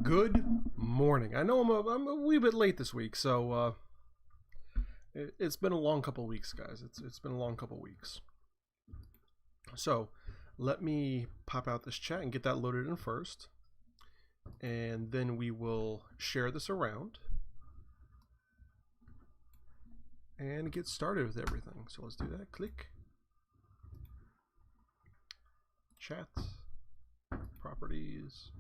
Good morning. I know I'm a wee bit late this week, so it's been a long couple weeks, guys. It's been a long couple weeks. So let me pop out this chat and get that loaded in first, and then we will share this around and get started with everything. So let's do that. Click chat properties.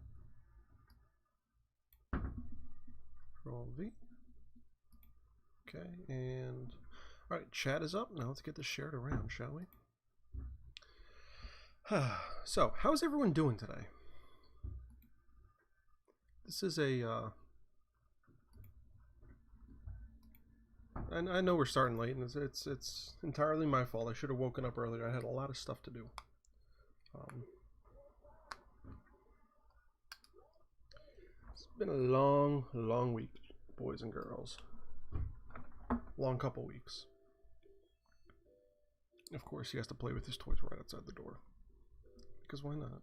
Control V. Okay, and all right, chat is up. Now let's get this shared around, shall we? So, how's everyone doing today? This is a I know we're starting late, and it's entirely my fault. I should have woken up earlier. I had a lot of stuff to do. It's been a long week, boys and girls. Long couple weeks. Of course, he has to play with his toys right outside the door. Because why not?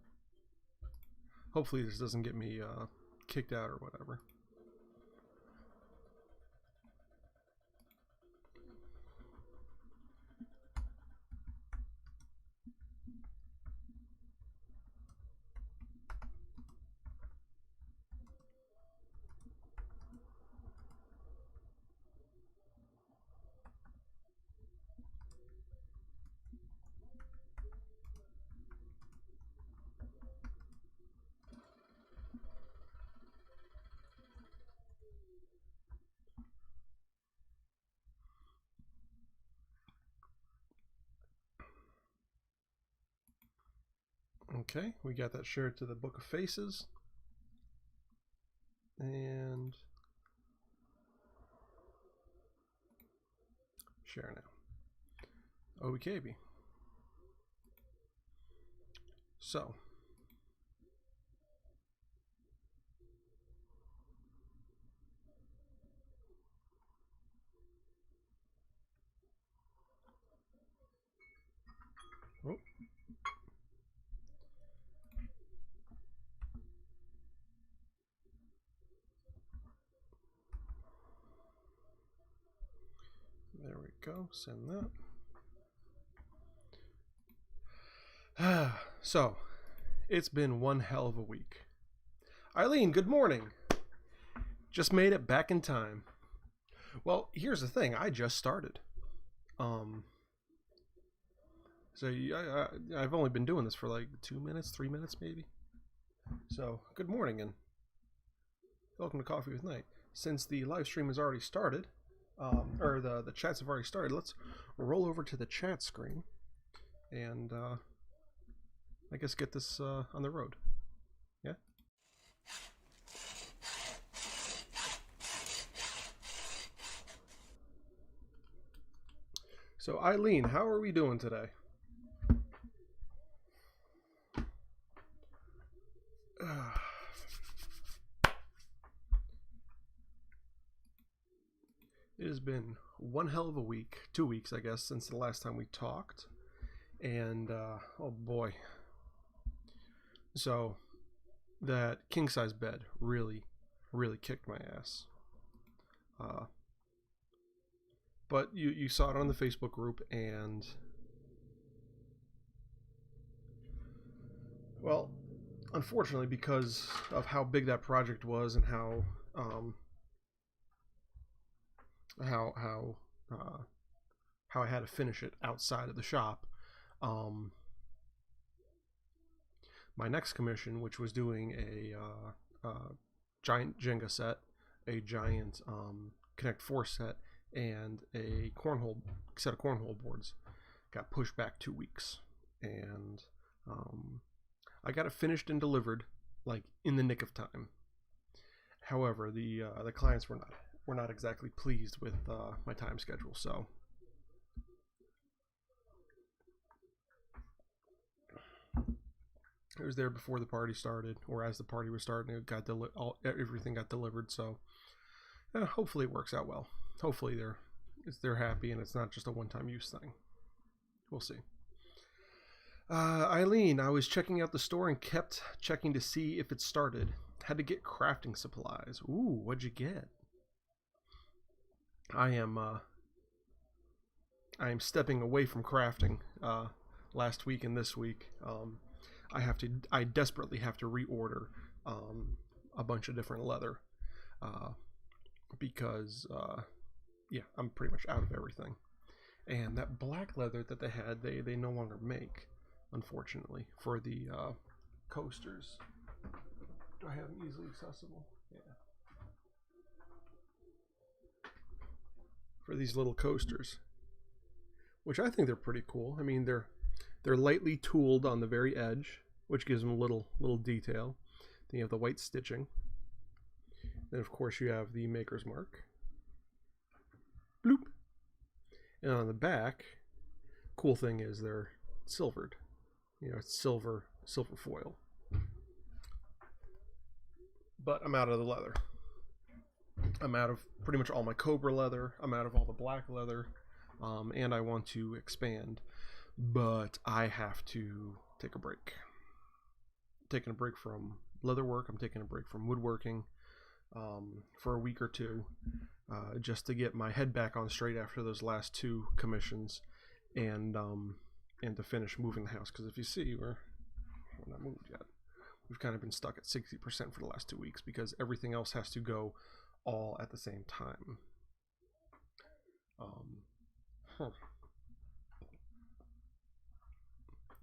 Hopefully this doesn't get me kicked out or whatever. Okay, we got that shared to the Book of Faces. And share now. OBKB. So oh. There we go, send that. So, it's been one hell of a week. Eileen, good morning. Just made it back in time. Well, here's the thing, I just started. So I've only been doing this for like 2 minutes, 3 minutes maybe. So, good morning and welcome to Coffee with Knight. Since the live stream has already started, or the chats have already started, let's roll over to the chat screen and I guess get this on the road. Yeah? So Eileen, how are we doing today? It has been one hell of a week, 2 weeks I guess, since the last time we talked, and oh boy. So that king size bed really kicked my ass. But you saw it on the Facebook group, and well, unfortunately, because of how big that project was and how I had to finish it outside of the shop, my next commission, which was doing a giant Jenga set, a giant Connect 4 set, and a set of cornhole boards, got pushed back 2 weeks, and I got it finished and delivered like in the nick of time. However, the clients were not exactly pleased with my time schedule, so it was there before the party started, or as the party was starting, it got everything got delivered. So hopefully it works out well. Hopefully they're happy and it's not just a one-time use thing. We'll see. Eileen, I was checking out the store and kept checking to see if it started. Had to get crafting supplies. Ooh, what'd you get? I am stepping away from crafting last week and this week. I desperately have to reorder a bunch of different leather because yeah, I'm pretty much out of everything. And that black leather that they had, they no longer make, unfortunately, for the coasters. Do I have them easily accessible? Yeah. For these little coasters, which I think they're pretty cool. I mean, they're lightly tooled on the very edge, which gives them a little detail. Then you have the white stitching. Then of course you have the maker's mark. Bloop. And on the back, cool thing is they're silvered. You know, it's silver foil. But I'm out of the leather. I'm out of pretty much all my Cobra leather. I'm out of all the black leather. And I want to expand. But I have to take a break. I'm taking a break from leather work. I'm taking a break from woodworking for a week or two. Just to get my head back on straight after those last 2 commissions. And to finish moving the house. Because if you see, we're not moved yet. We've kind of been stuck at 60% for the last 2 weeks because everything else has to go all at the same time.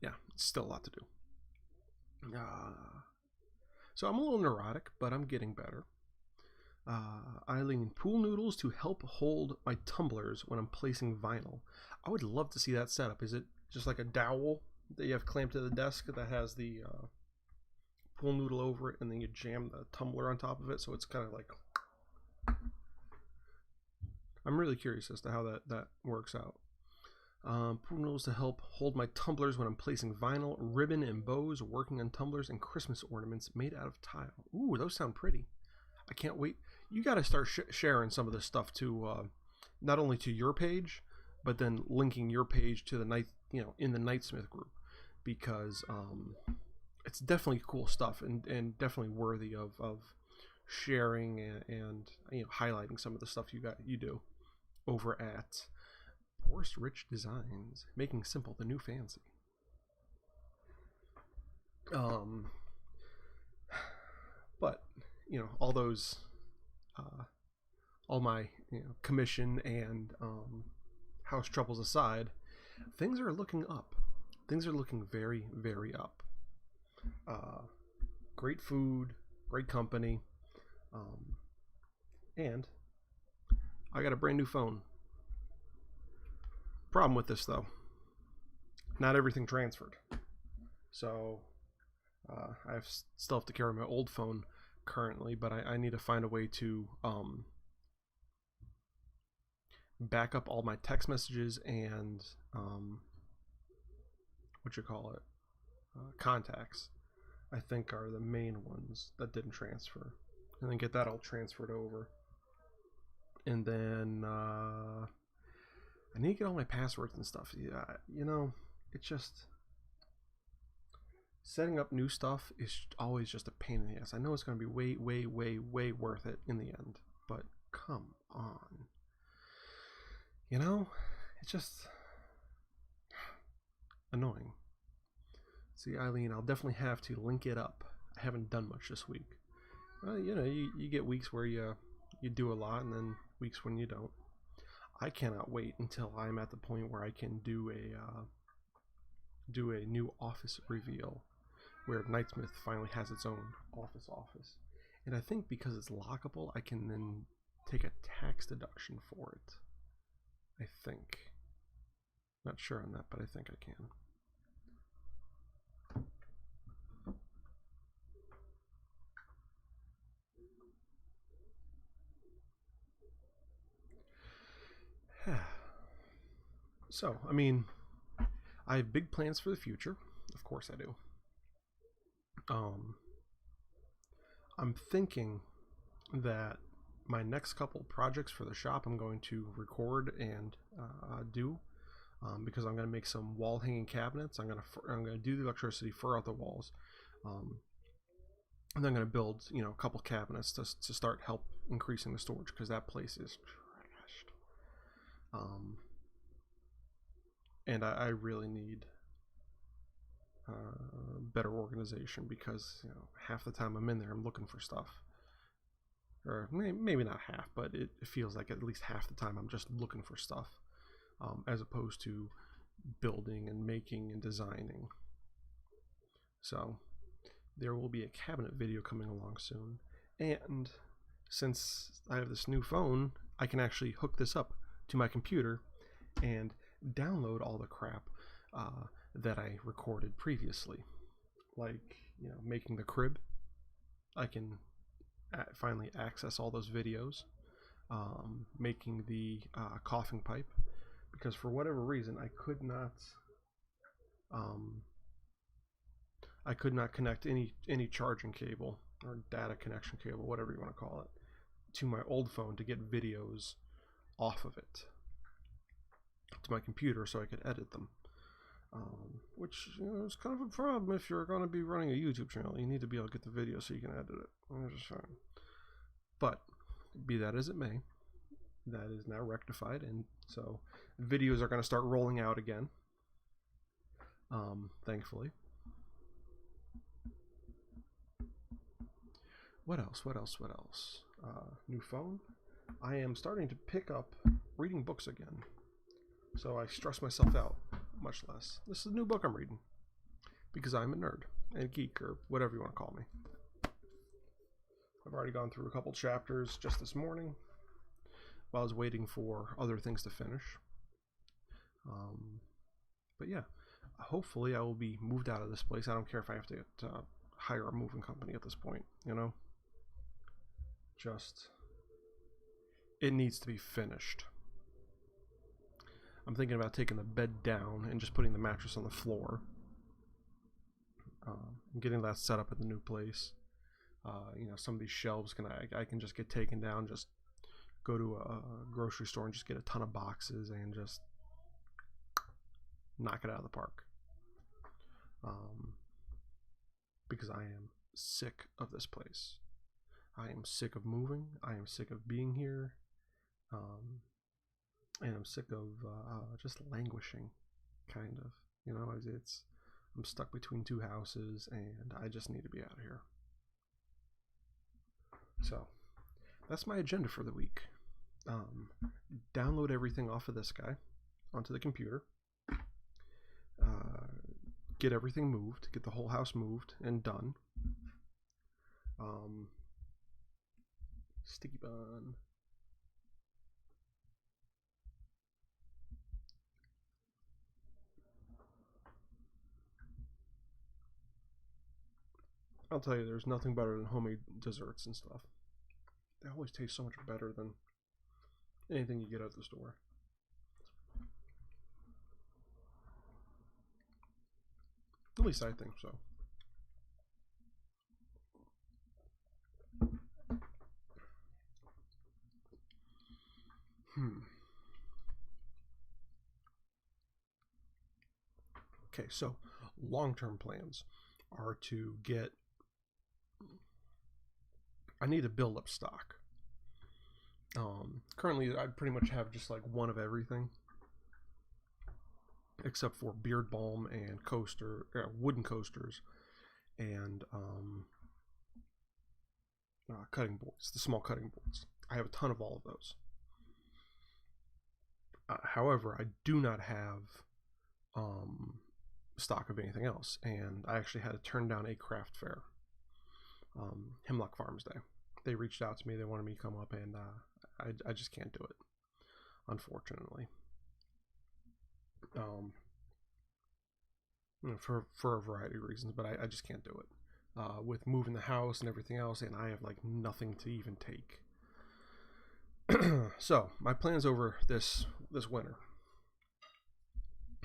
Yeah, it's still a lot to do. So I'm a little neurotic, but I'm getting better. Eileen, pool noodles to help hold my tumblers when I'm placing vinyl. I would love to see that setup. Is it just like a dowel that you have clamped to the desk that has the pool noodle over it, and then you jam the tumbler on top of it, so it's kind of like... I'm really curious as to how that works out. Pool noodles to help hold my tumblers when I'm placing vinyl, ribbon and bows, working on tumblers, and Christmas ornaments made out of tile. Ooh, those sound pretty. I can't wait. You got to start sharing some of this stuff to not only to your page, but then linking your page to the in the Knightsmith group, because it's definitely cool stuff and definitely worthy of sharing and highlighting some of the stuff you do over at Forest Rich Designs, making simple the new fancy. But all those all my commission and house troubles aside, things are looking up. Things are looking very, very up. Great food, great company, and I got a brand new phone. Problem with this though, not everything transferred. So I still have to carry my old phone currently, but I need to find a way to back up all my text messages and contacts. I think are the main ones that didn't transfer, and then get that all transferred over. And then I need to get all my passwords and stuff. Yeah, it's just setting up new stuff is always just a pain in the ass. I know it's going to be way, way, way, way worth it in the end, but come on. It's just annoying. See, Eileen, I'll definitely have to link it up. I haven't done much this week. You get weeks where you do a lot, and then weeks when you don't. I cannot wait until I'm at the point where I can do a new office reveal, where Knightsmith finally has its own office. And I think because it's lockable, I can then take a tax deduction for it. I think. Not sure on that, but I think I can. So, I have big plans for the future. Of course I do. I'm thinking that my next couple projects for the shop I'm going to record and do because I'm going to make some wall hanging cabinets. I'm going to do the electricity, fur out the walls, and then I'm going to build, you know, a couple cabinets to start help increasing the storage, because that place is trashed. And I really need better organization, because, you know, half the time I'm in there I'm looking for stuff, or maybe not half, but it feels like at least half the time I'm just looking for stuff, as opposed to building and making and designing. So there will be a cabinet video coming along soon, and since I have this new phone, I can actually hook this up to my computer and download all the crap that I recorded previously, like, you know, making the crib. I can finally access all those videos, making the coughing pipe, because for whatever reason I could not connect any charging cable or data connection cable, whatever you want to call it, to my old phone to get videos off of it to my computer so I could edit them, which, you know, is kind of a problem if you're going to be running a YouTube channel. You need to be able to get the video so you can edit it. But be that as it may, that is now rectified, and so videos are going to start rolling out again, thankfully. What else? New phone. I am starting to pick up reading books again, so I stress myself out much less. This is a new book I'm reading because I'm a nerd, a geek, or whatever you want to call me. I've already gone through a couple chapters just this morning while I was waiting for other things to finish. But yeah, hopefully I will be moved out of this place. I don't care if I have to hire a moving company at this point, you know? Just, it needs to be finished. I'm thinking about taking the bed down and just putting the mattress on the floor. Getting that set up at the new place. You know, some of these shelves I can just get taken down, just go to a grocery store and just get a ton of boxes and just knock it out of the park. Because I am sick of this place. I am sick of moving. I am sick of being here. And I'm sick of just languishing, kind of. You know, I'm stuck between two houses, and I just need to be out of here. So, that's my agenda for the week. Download everything off of this guy onto the computer. Get everything moved. Get the whole house moved and done. Sticky bun. I'll tell you, there's nothing better than homemade desserts and stuff. They always taste so much better than anything you get at the store. At least I think so. Okay, so long-term plans are to get... I need to build up stock. Currently, I pretty much have just like one of everything, except for beard balm and wooden coasters, and cutting boards, the small cutting boards. I have a ton of all of those. However, I do not have stock of anything else, and I actually had to turn down a craft fair, Hemlock Farms Day. They reached out to me. They wanted me to come up, and I just can't do it, unfortunately. For a variety of reasons, but I just can't do it. With moving the house and everything else, and I have like nothing to even take. So my plans over this winter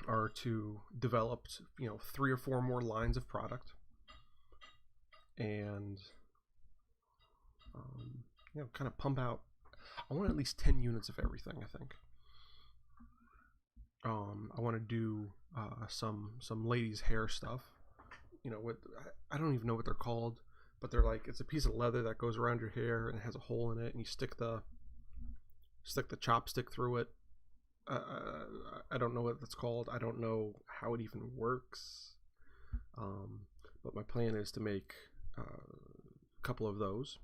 are to develop, 3 or 4 more lines of product, and kind of pump out. I want at least 10 units of everything, I think. I want to do some ladies' hair stuff. You know what? I don't even know what they're called, but they're like, it's a piece of leather that goes around your hair and it has a hole in it, and you stick the chopstick through it. I don't know what that's called. I don't know how it even works. But my plan is to make a couple of those.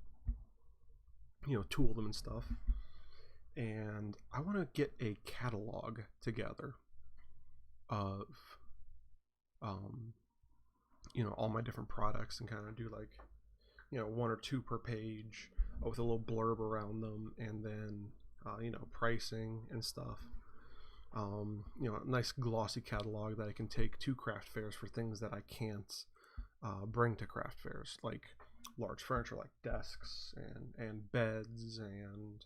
You know, tool them and stuff. And I want to get a catalog together of you know, all my different products, and kind of do like, you know, 1 or 2 per page with a little blurb around them, and then you know, pricing and stuff. You know, a nice glossy catalog that I can take to craft fairs for things that I can't bring to craft fairs, like large furniture like desks and beds and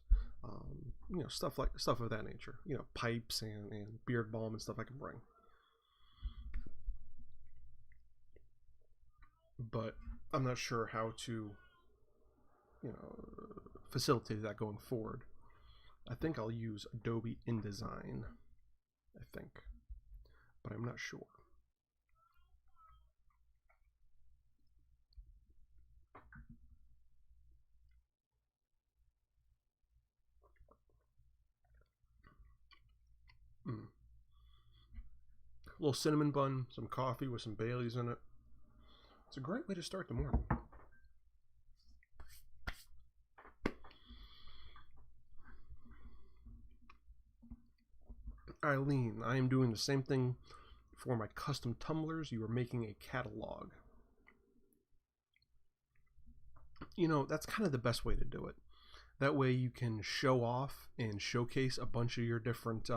you know, stuff of that nature. You know, pipes and beard balm and stuff I can bring. But I'm not sure how to, you know, facilitate that going forward. I think I'll use Adobe InDesign, I think, but I'm not sure. A little cinnamon bun, some coffee with some Baileys in it. It's a great way to start the morning. Eileen, I am doing the same thing for my custom tumblers. You are making a catalog. You know, that's kind of the best way to do it. That way you can show off and showcase a bunch of your different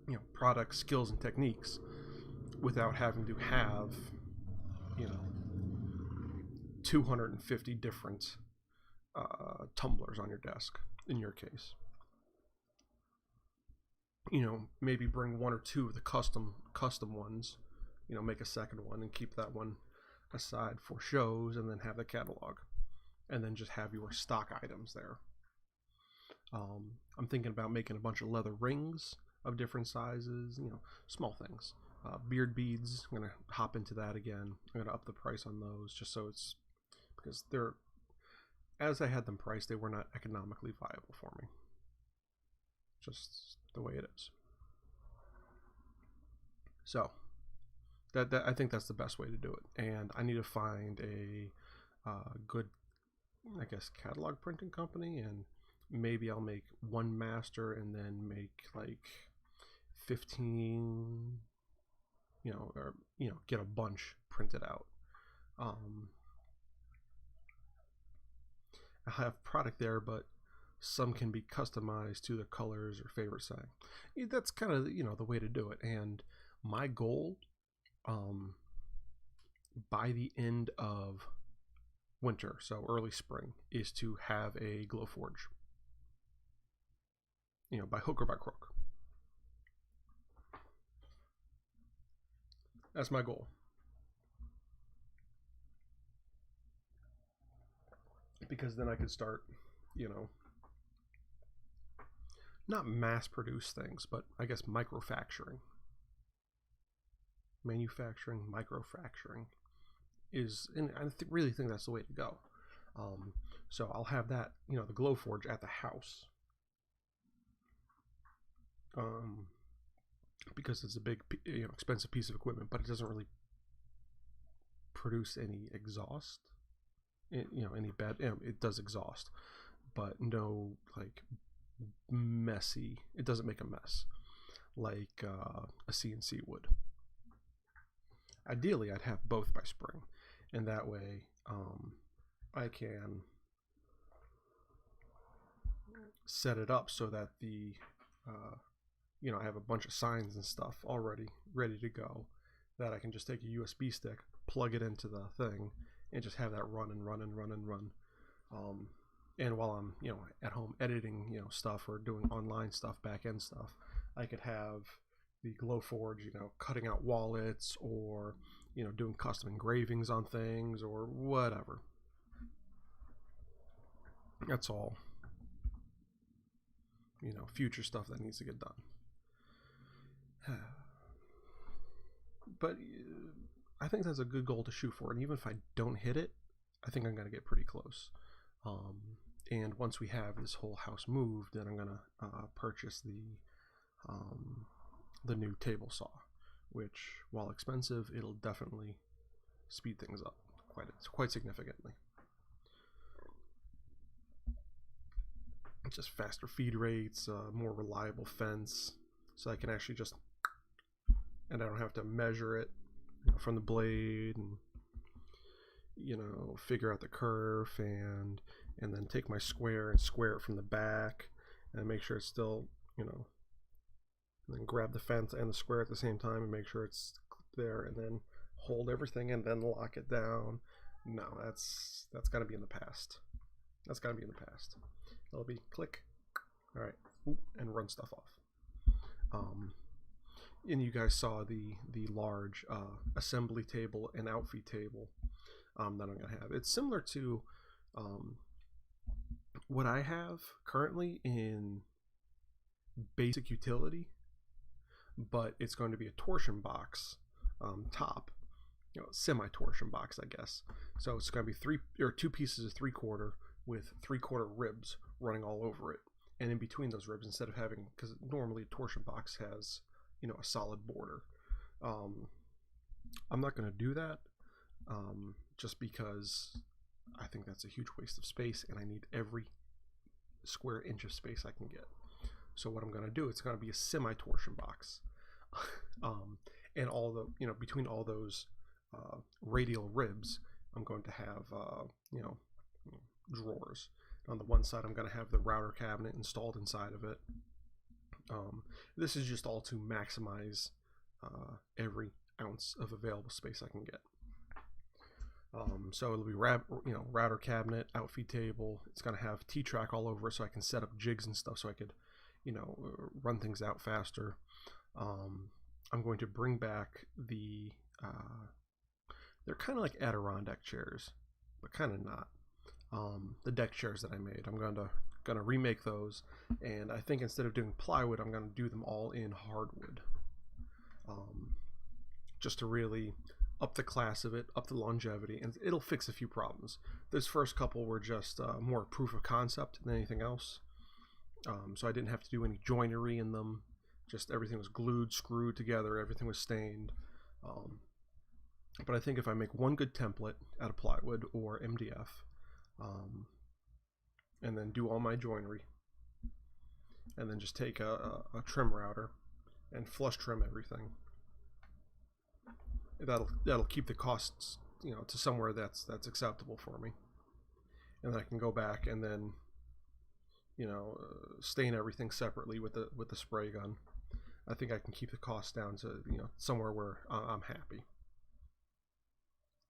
you know, products, skills, and techniques without having to have, you know, 250 different tumblers on your desk in your case. You know, maybe bring 1 or 2 of the custom ones, you know, make a second one and keep that one aside for shows, and then have the catalog, and then just have your stock items there. I'm thinking about making a bunch of leather rings of different sizes, you know, small things. Beard beads, I'm going to hop into that again. I'm going to up the price on those, just so it's, because they're, as I had them priced, they were not economically viable for me. Just the way it is. So that I think that's the best way to do it. And I need to find a good, I guess, catalog printing company, and maybe I'll make 1 master and then make like 15, you know, or, you know, get a bunch printed out. I'll have product there, but some can be customized to the colors or favorite saying. That's kind of, you know, the way to do it. And my goal, by the end of winter, so early spring, is to have a Glowforge. You know, by hook or by crook. That's my goal. Because then I could start, you know, not mass produce things, but I guess microfacturing. Manufacturing, microfacturing is, and I really think that's the way to go. So I'll have that, you know, the Glowforge at the house. Because it's a big, you know, expensive piece of equipment, but it doesn't really produce any exhaust. You know, any bad, you know, it does exhaust, but no, like, messy, it doesn't make a mess like a CNC would. Ideally, I'd have both by spring, and that way I can set it up so that the you know, I have a bunch of signs and stuff already ready to go, that I can just take a USB stick, plug it into the thing, and just have that run and run and run and run. And while I'm, you know, at home editing, you know, stuff, or doing online stuff, back end stuff, I could have the Glowforge, you know, cutting out wallets, or, you know, doing custom engravings on things, or whatever. That's all. future stuff that needs to get done. But I think that's a good goal to shoot for, and even if I don't hit it, I think I'm going to get pretty close. And once we have this whole house moved, then I'm going to purchase the new table saw, which, while expensive, it'll definitely speed things up quite significantly. Just faster feed rates, more reliable fence, so I can actually and I don't have to measure it from the blade and figure out the kerf and then take my square and square it from the back and make sure it's still and then grab the fence and the square at the same time and make sure it's there, and then hold everything and then lock it down. No, that's got to be in the past. That's got to be in the past. It'll be click, all right, and run stuff off. And you guys saw the large assembly table and outfeed table that I'm gonna have. It's similar to what I have currently in basic utility, but it's going to be a torsion box top, semi-torsion box, I guess. So it's going to be two pieces of 3/4 with 3/4 ribs running all over it, and in between those ribs, instead of having, because normally a torsion box has a solid border, I'm not going to do that, just because I think that's a huge waste of space, and I need every square inch of space I can get. So what I'm going to do, it's going to be a semi-torsion box, and all the between all those radial ribs, I'm going to have drawers. On the one side, I'm going to have the router cabinet installed inside of it. This is just all to maximize every ounce of available space I can get. So it'll be router cabinet, outfeed table. It's going to have T-track all over it, so I can set up jigs and stuff, so I could run things out faster. I'm going to bring back they're kind of like Adirondack chairs, but kind of not. The deck chairs that I made, I'm gonna remake those, and I think instead of doing plywood, I'm gonna do them all in hardwood, just to really up the class of it, up the longevity, and it'll fix a few problems. Those first couple were just more proof of concept than anything else, so I didn't have to do any joinery in them. Just everything was glued, screwed together, everything was stained. But I think if I make one good template out of plywood or MDF, and then do all my joinery, and then just take a trim router and flush trim everything, that'll keep the costs to somewhere that's acceptable for me, and then I can go back and then stain everything separately with the spray gun. I think I can keep the cost down to somewhere where I'm happy,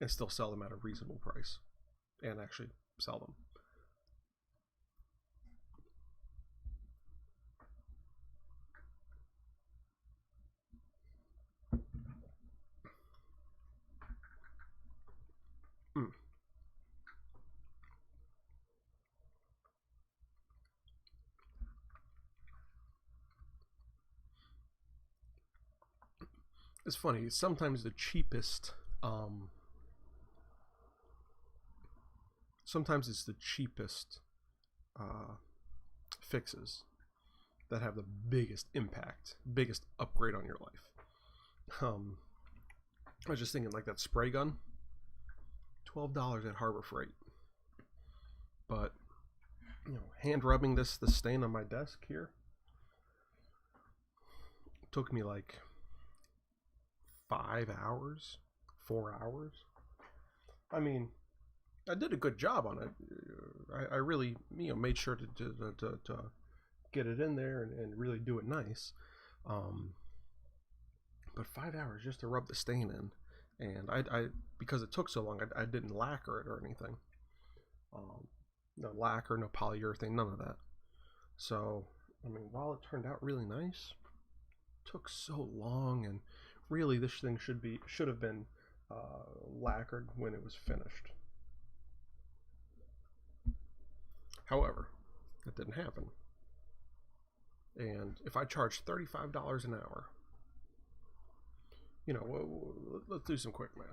and still sell them at a reasonable price, and actually sell them. It's funny, sometimes the cheapest fixes that have the biggest impact, biggest upgrade on your life. I was just thinking, like that spray gun, $12 at Harbor Freight, but hand rubbing the stain on my desk here took me like 5 hours, 4 hours. I mean, I did a good job on it. I really made sure to get it in there and really do it nice. But 5 hours just to rub the stain in, and I because it took so long, I didn't lacquer it or anything. No lacquer, no polyurethane, none of that. So I mean, while it turned out really nice, it took so long, and really this thing should have been lacquered when it was finished. However, that didn't happen. And if I charge $35 an hour, you know, let's do some quick math.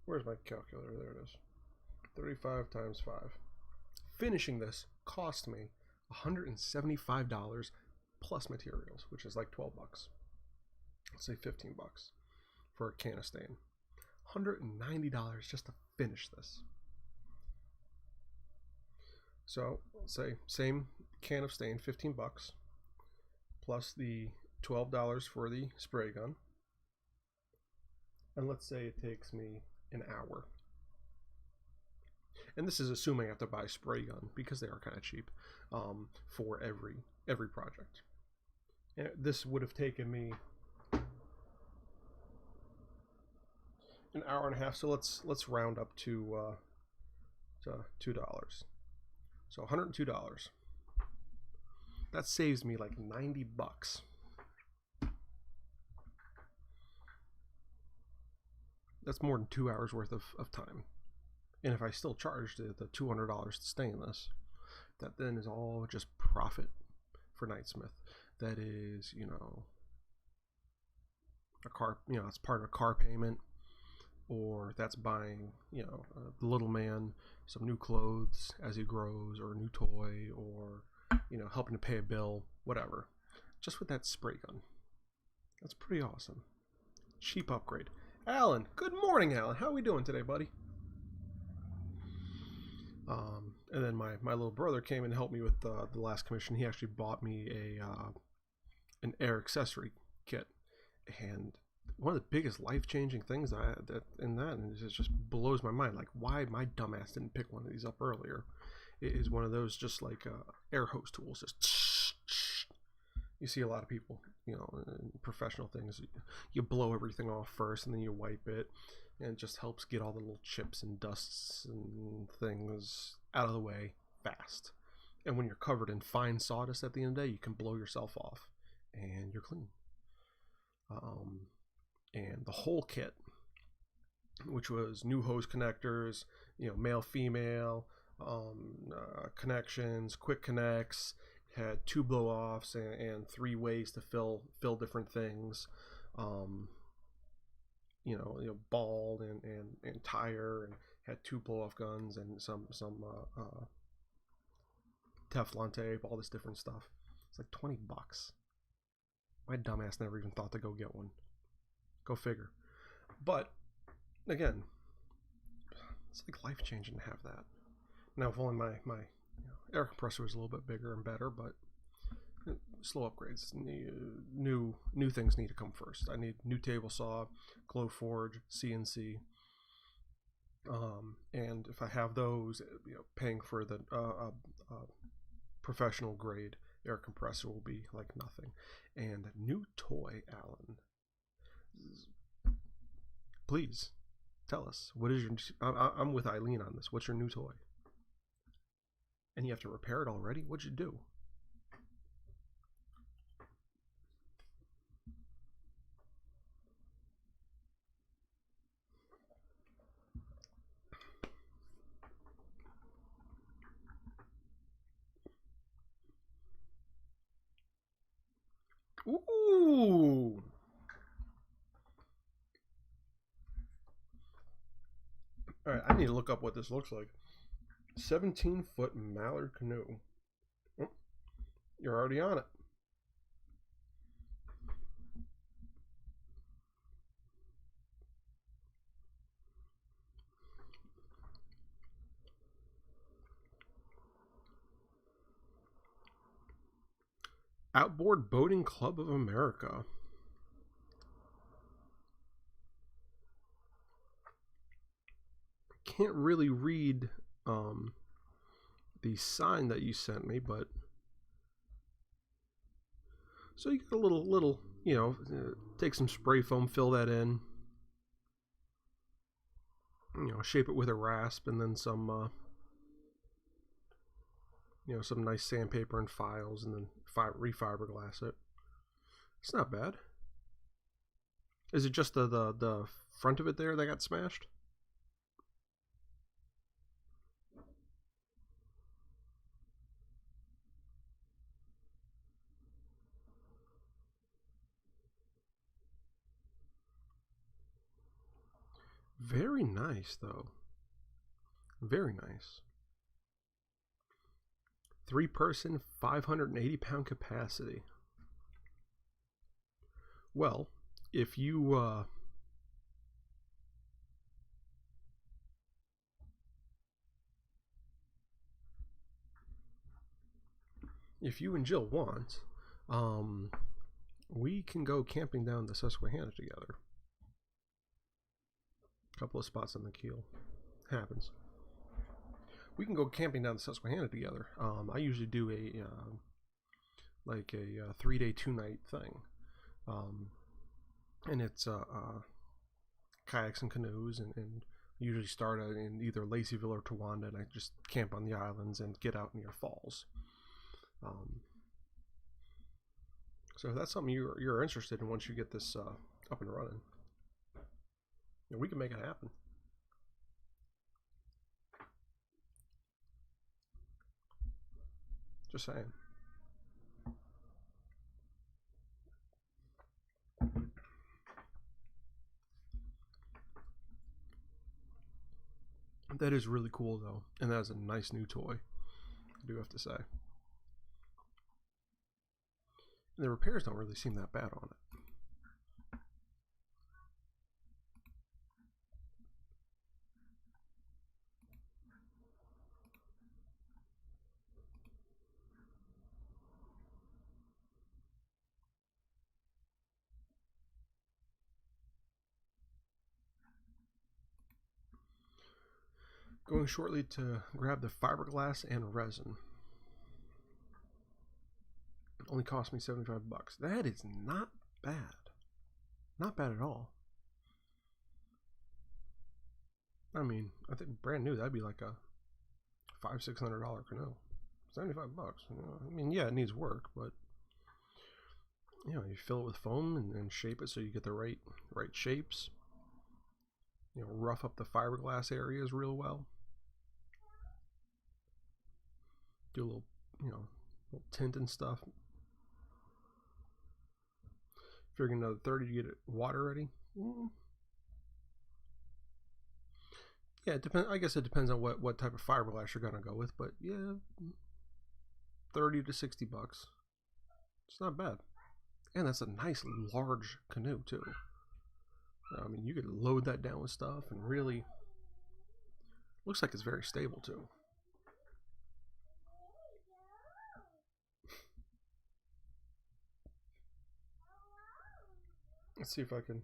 Where's my calculator? There it is. 35 times 5. Finishing this cost me $175 plus materials, which is like 12 bucks. Let's say 15 bucks for a can of stain. $190 just to finish this. So let's say same can of stain, 15 bucks, plus the $12 for the spray gun. And let's say it takes me an hour. And this is assuming I have to buy a spray gun because they are kind of cheap for every project. And this would have taken me an hour and a half. So let's round up to $2. So $102. That saves me like 90 bucks. That's more than 2 hours worth of time. And if I still charge the $200 to stain this, that then is all just profit for Knightsmith. That is, you know, a car, you know, it's part of a car payment, or that's buying, you know, the little man some new clothes as he grows, or a new toy, or, you know, helping to pay a bill, whatever. Just with that spray gun. That's pretty awesome. Cheap upgrade. Alan, good morning, Alan. How are we doing today, buddy? And then my little brother came and helped me with the last commission. He actually bought me an air accessory kit, and one of the biggest life-changing things in that, and it just blows my mind, like why my dumbass didn't pick one of these up earlier. It is one of those just like air hose tools. Just you see a lot of people, you know, in professional things, you blow everything off first and then you wipe it, and it just helps get all the little chips and dusts and things out of the way fast. And when you're covered in fine sawdust at the end of the day, you can blow yourself off and you're clean. And the whole kit, which was new hose connectors, you know, male, female, connections, quick connects, had 2 blow-offs and 3 ways to fill different things, you know, ball and tire, and had 2 blow-off guns and some Teflon tape, all this different stuff. It's like 20 bucks. My dumbass never even thought to go get one. Go figure. But again, it's like life-changing to have that. Now, if only my you know, air compressor was a little bit bigger and better, but slow upgrades. New things need to come first. I need new table saw, glow forge, CNC, and if I have those, you know, paying for the professional grade air compressor will be like nothing. And new toy, Alan. Please tell us, what is your? I'm with Eileen on this. What's your new toy? And you have to repair it already? What'd you do? Ooh! Alright, I need to look up what this looks like. 17-foot mallard canoe. Oh, you're already on it. Outboard Boating Club of America. Can't really read the sign that you sent me, but so you get a little, you know, take some spray foam, fill that in, you know, shape it with a rasp, and then some, you know, some nice sandpaper and files, and then refiberglass it. It's not bad. Is it just the front of it there that got smashed? Very nice, though. Very nice. 3-person, 580-pound capacity. Well, if you and Jill want, we can go camping down the Susquehanna together. A couple of spots on the keel. Happens. We can go camping down the Susquehanna together. I usually do a 3-day, 2-night thing, and it's kayaks and canoes, and usually start in either Laceyville or Towanda, and I just camp on the islands and get out near falls. So if that's something you're interested in, once you get this up and running, we can make it happen. Just saying. That is really cool, though, and that is a nice new toy, I do have to say. And the repairs don't really seem that bad on it. Going shortly to grab the fiberglass and resin. It only cost me $75. That is not bad. Not bad at all. I mean, I think brand new, that'd be like a $500-600 canoe. $75. I mean, yeah, it needs work, but you fill it with foam and shape it so you get the right shapes. Rough up the fiberglass areas real well. Do a little, little tint and stuff. Figuring another 30 to get it water ready. Yeah, it depends. I guess it depends on what type of fiberglass you're gonna go with, but yeah, $30 to $60. It's not bad, and that's a nice large canoe too. I mean, you could load that down with stuff, and really looks like it's very stable too. Let's see if I can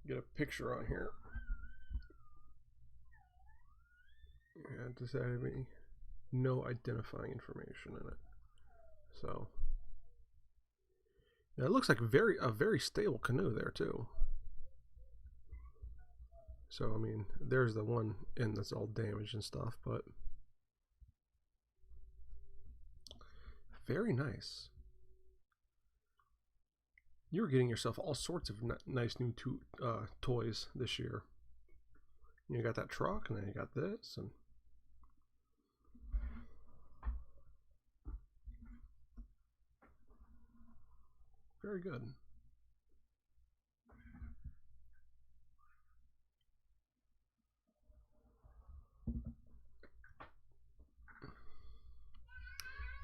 get a picture on here. Yeah, does that have any? No identifying information in it. So yeah, it looks like a very stable canoe there too. So I mean, there's the one end that's all damaged and stuff, but very nice. You're getting yourself all sorts of nice new toys this year. You got that truck, and then you got this, and very good.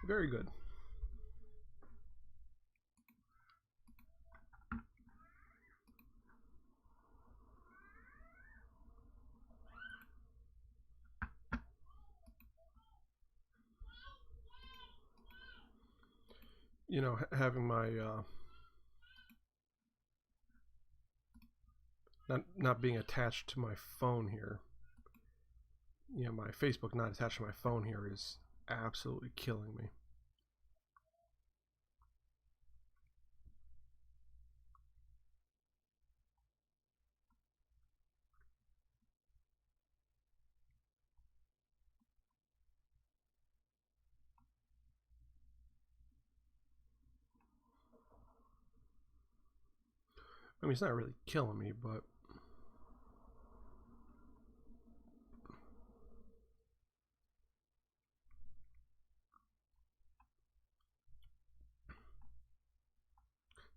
Very good. Having my not being attached to my phone here. My Facebook not attached to my phone here is absolutely killing me. I mean, it's not really killing me, but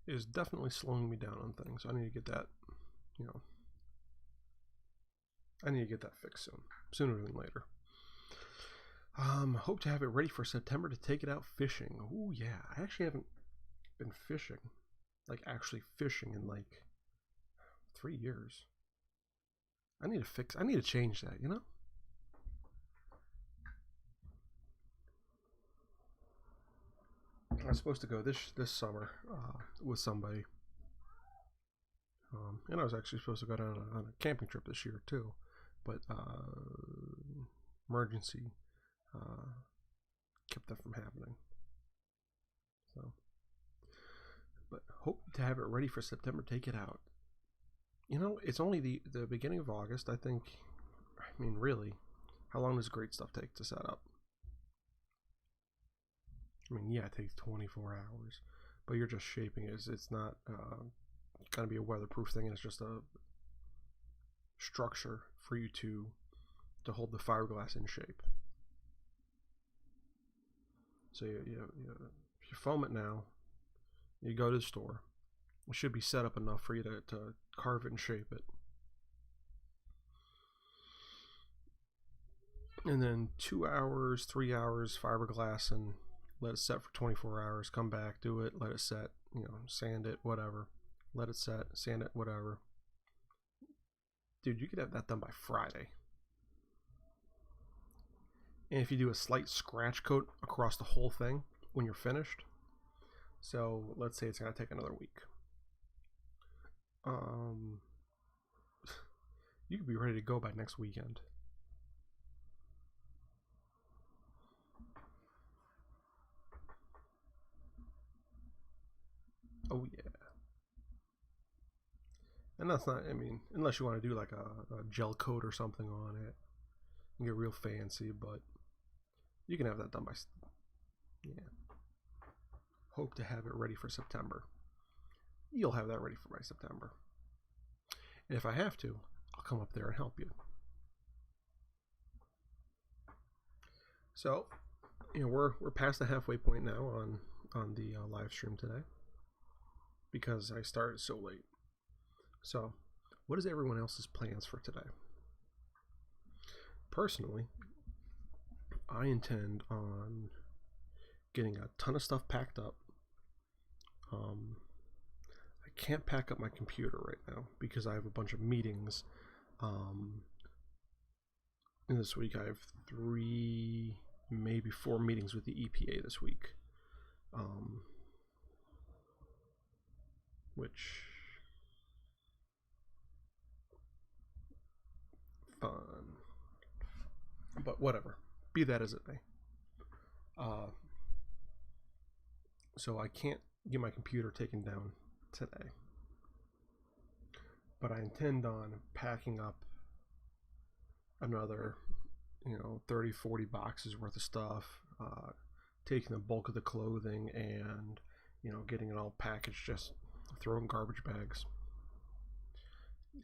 is definitely slowing me down on things. I need to get that, I need to get that fixed sooner than later. Hope to have it ready for September to take it out fishing. Oh yeah, I actually haven't been fishing, like actually fishing, in like 3 years. I need to change that, I was supposed to go this summer with somebody, and I was actually supposed to go down on a camping trip this year too, but emergency kept that from happening. So, but hope to have it ready for September. Take it out. It's only the beginning of August. I think. I mean, really, how long does great stuff take to set up? I mean, yeah, it takes 24 hours, but you're just shaping it. It's not going to be a weatherproof thing. It's just a structure for you to hold the fiberglass in shape. So if you foam it now, you go to the store. It should be set up enough for you to carve it and shape it. And then 2 hours, 3 hours fiberglass, and let it set for 24 hours. Come back, do it, let it set, sand it, whatever. Let it set, sand it, whatever. Dude, you could have that done by Friday. And if you do a slight scratch coat across the whole thing when you're finished, so let's say it's going to take another week. You could be ready to go by next weekend. Oh yeah. And that's not, I mean, unless you want to do like a gel coat or something on it and get real fancy, but you can have that done by, yeah. Hope to have it ready for September. You'll have that ready for by September. And if I have to, I'll come up there and help you. So, we're past the halfway point now on the live stream today, because I started so late. So, what is everyone else's plans for today? Personally, I intend on getting a ton of stuff packed up. I can't pack up my computer right now because I have a bunch of meetings. And this week I have 3, maybe 4 meetings with the EPA this week. Which, fun. But whatever. Be that as it may. So I can't get my computer taken down today. But I intend on packing up another, 30, 40 boxes worth of stuff, taking the bulk of the clothing and, getting it all packaged, just throw in garbage bags.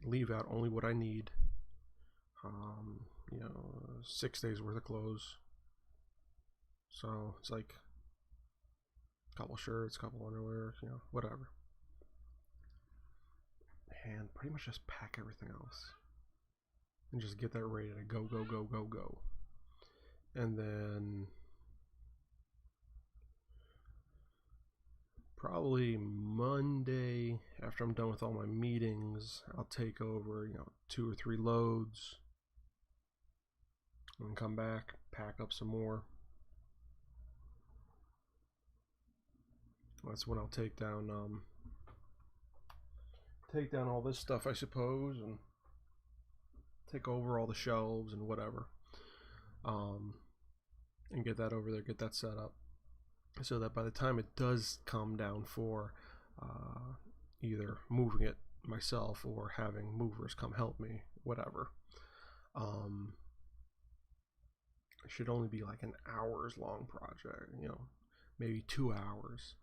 Leave out only what I need. 6 days worth of clothes. So it's like a couple shirts, couple underwear, whatever. And pretty much just pack everything else. And just get that ready to go, go, go, go, go. And then probably Monday, after I'm done with all my meetings, I'll take over, 2 or 3 loads. And come back, pack up some more. That's when I'll take down all this stuff, I suppose, and take over all the shelves and whatever, and get that over there, get that set up, so that by the time it does come down for either moving it myself or having movers come help me, whatever, it should only be like an hours long project, maybe 2 hours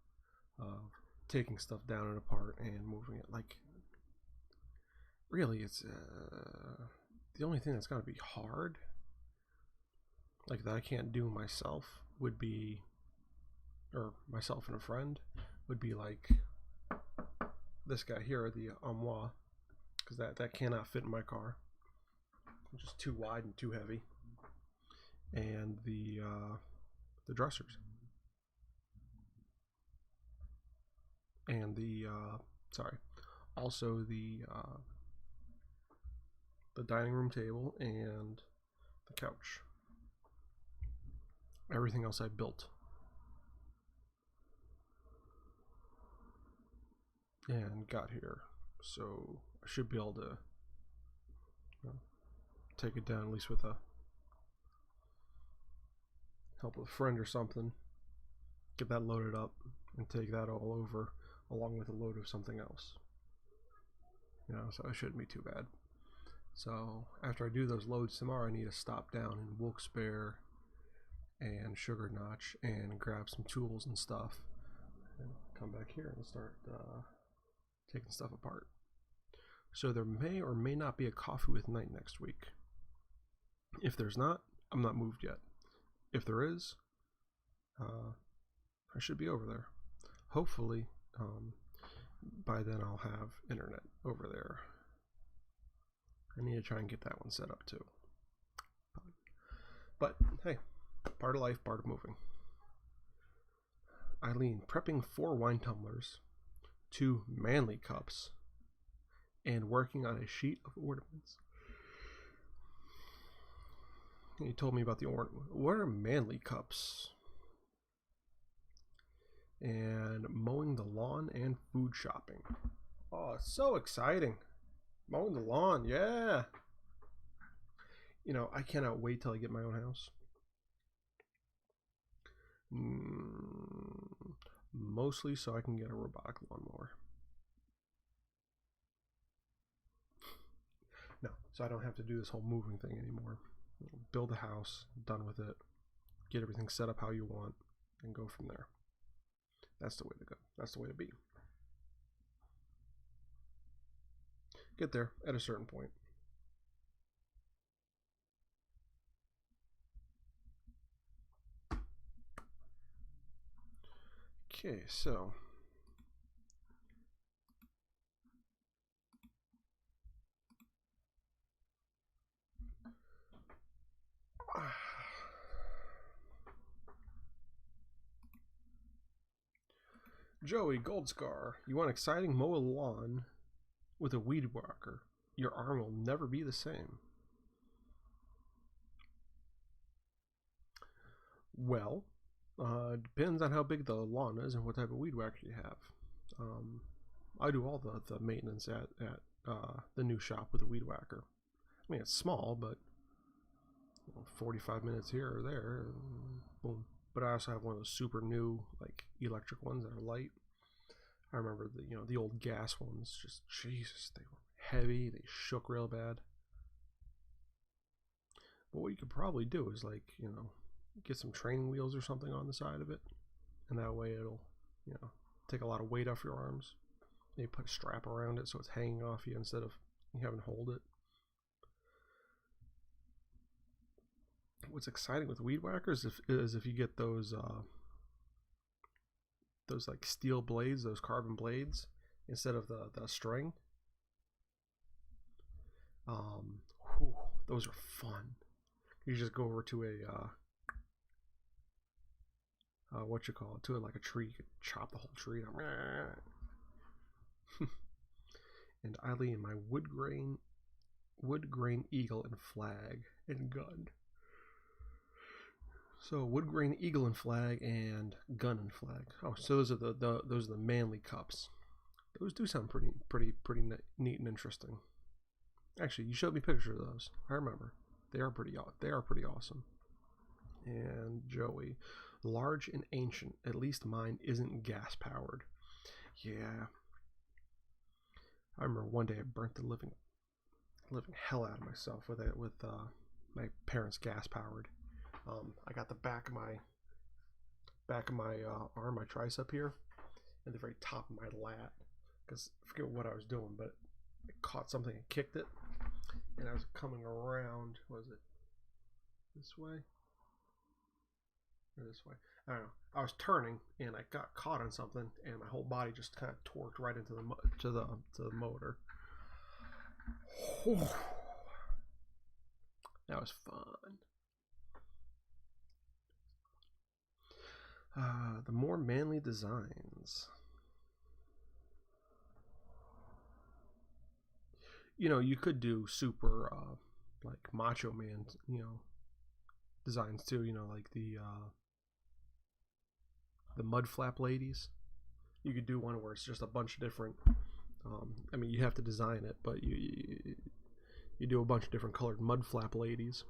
of taking stuff down and apart and moving it. Like, really, it's the only thing that's going to be hard, like that I can't do myself, would be, or myself and a friend, would be like this guy here, the armoire, because that cannot fit in my car, which is too wide and too heavy, and the dressers, and the also the dining room table and the couch. Everything else I built. And got here. So I should be able to take it down, at least with a help with a friend or something. Get that loaded up and take that all over along with a load of something else. So it shouldn't be too bad. So after I do those loads tomorrow, I need to stop down in Wilkes-Barre and Sugar Notch and grab some tools and stuff and come back here and start taking stuff apart. So there may or may not be a Coffee with Knight next week. If there's not, I'm not moved yet. If there is, I should be over there. Hopefully, by then I'll have internet over there. I need to try and get that one set up too. But hey, part of life, part of moving. Eileen, prepping 4 wine tumblers, 2 manly cups, and working on a sheet of ornaments. You told me about the ornament. What are manly cups? And mowing the lawn and food shopping. Oh, it's so exciting. Mowing the lawn, yeah. I cannot wait till I get my own house. Mostly so I can get a robotic lawnmower. No, so I don't have to do this whole moving thing anymore. Build a house, done with it, get everything set up how you want, and go from there. That's the way to go. That's the way to be. Get there at a certain point. Okay, so Joey Goldscar, you want exciting mow a lawn with a weed whacker. Your arm will never be the same. Well, depends on how big the lawn is and what type of weed whacker you have. I do all the maintenance at the new shop with a weed whacker. I mean, it's small, but 45 minutes here or there, boom. But I also have one of those super new, like, electric ones that are light. I remember the old gas ones. Just Jesus, they were heavy. They shook real bad. But what you could probably do is, like, get some training wheels or something on the side of it, and that way it'll take a lot of weight off your arms. Maybe put a strap around it so it's hanging off you instead of you having to hold it. What's exciting with weed whackers is if you get those like steel blades, those carbon blades, instead of the string. Those are fun. You just go over to to like a tree, you can chop the whole tree down. And Eileen, my wood grain eagle and flag and gun. So wood grain eagle and flag and gun and flag. Oh, so those are the manly cups. Those do sound pretty neat and interesting. Actually, you showed me pictures of those. I remember. They are pretty awesome. And Joey, large and ancient. At least mine isn't gas powered. Yeah. I remember one day I burnt the living hell out of myself with my parents' gas powered. I got the back of my arm, my tricep here, and the very top of my lat, because I forget what I was doing, but I caught something and kicked it, and I was coming around. Was it this way? this way. I don't know. I was turning and I got caught on something, and my whole body just kind of torqued right into the motor. That was fun. The more manly designs. You know, you could do super like macho man, you know, designs too. You know, like the mud flap ladies. You could do one where it's just a bunch of different. I mean, you have to design it, but you do a bunch of different colored mud flap ladies,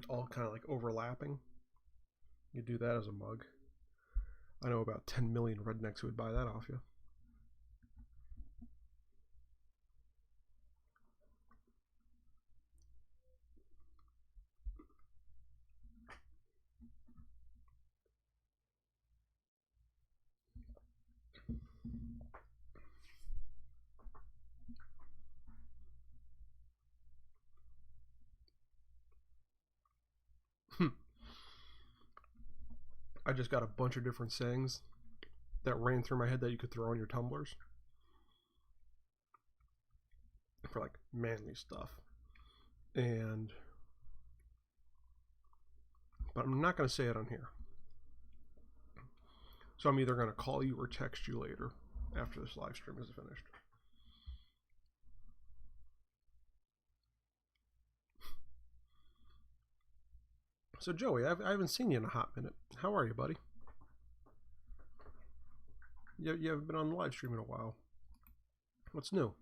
all kind of like overlapping. You do that as a mug. I know about 10 million rednecks who would buy that off you. I just got a bunch of different sayings that ran through my head that you could throw on your tumblers for like manly stuff. But I'm not going to say it on here. So I'm either going to call you or text you later after this live stream is finished. So Joey, I haven't seen you in a hot minute. How are you, buddy? You haven't been on the live stream in a while. What's new?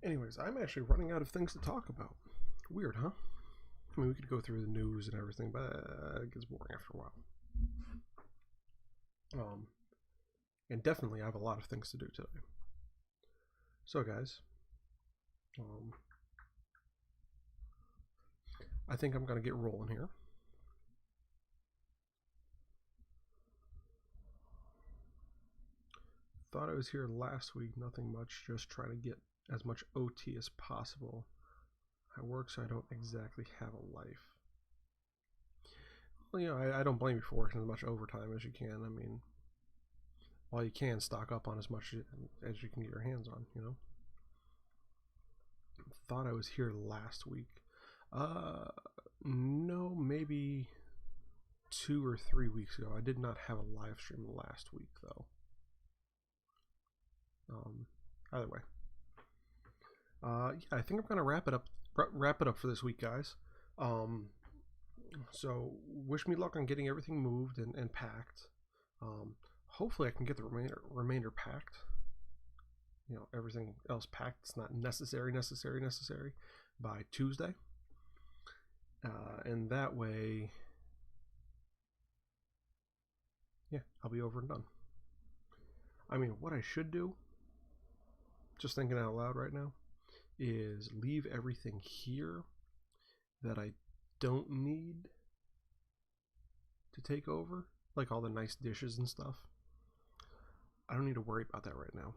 Anyways, I'm actually running out of things to talk about. Weird, huh? I mean, we could go through the news and everything, but it gets boring after a while. And definitely I have a lot of things to do today. So guys, I think I'm gonna get rolling here. Thought I was here last week, nothing much, just trying to get as much OT as possible. I work so I don't exactly have a life. Well, you know, I don't blame you for working as much overtime as you can. I mean, while you can, stock up on as much as you can get your hands on, you know. Thought I was here last week. No, maybe 2 or 3 weeks ago. I did not have a live stream last week though. Either way, yeah, I think I'm gonna wrap it up for this week, guys. So wish me luck on getting everything moved and packed. Hopefully I can get the remainder packed. You know, everything else packed. It's not necessary by Tuesday, and that way, yeah, I'll be over and done. I mean, what I should do, just thinking out loud right now, is leave everything here that I don't need to take over, like all the nice dishes and stuff. I don't need to worry about that right now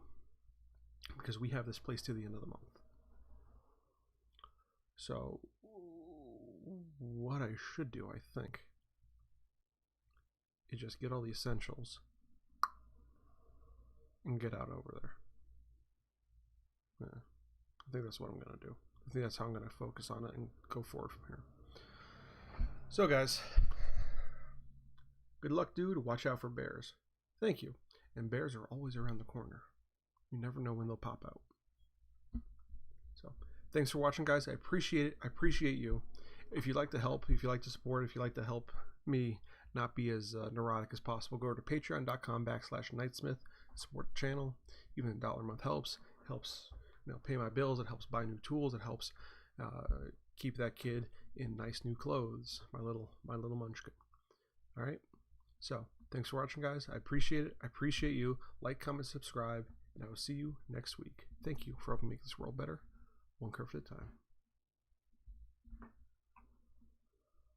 because we have this place to the end of the month. So what I should do, I think, is just get all the essentials and get out over there. Yeah, I think that's what I'm going to do. I think that's how I'm going to focus on it and go forward from here. So guys, good luck, dude. Watch out for bears. Thank you. And bears are always around the corner. You never know when they'll pop out. So thanks for watching, guys. I appreciate it. I appreciate you. If you'd like to help, if you'd like to support, if you'd like to help me not be as neurotic as possible, go to patreon.com/Knightsmith, support the channel. Even $1 a month helps, pay my bills. It helps buy new tools. It helps keep that kid in nice new clothes, my little munchkin. All right, so thanks for watching, guys. I appreciate it. I appreciate you. Like, comment, subscribe, and I will see you next week. Thank you for helping make this world better, one kerf at a time.